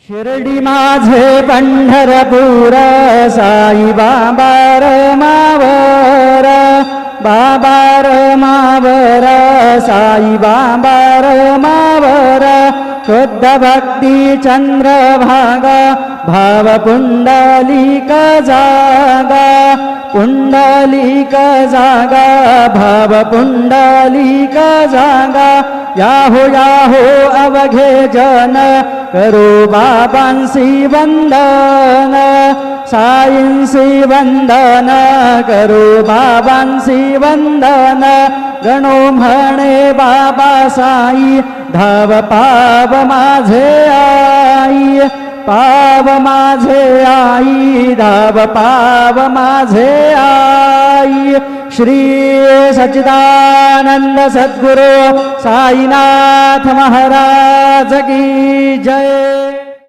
शिर्डी माझे पंढरपूर साई बाबा रमावर बाबा रमावर साई बाबा रमावर शुद्ध भक्ती चंद्रभागा भाव पुंडलिक जागा पुंडलिक जागा भाव पुंडलिक जागा याहो याहो अवघे जन करो बाबांसी वंदन साईंसी वंदन करो बाबांसी वंदन गणो म्हणे बाबा साई धाव पाव माझे आई पाव माझे आई धाव पाव माझे आई श्री सच्चिदानंद सद्गुरु साईनाथ महाराज की जय।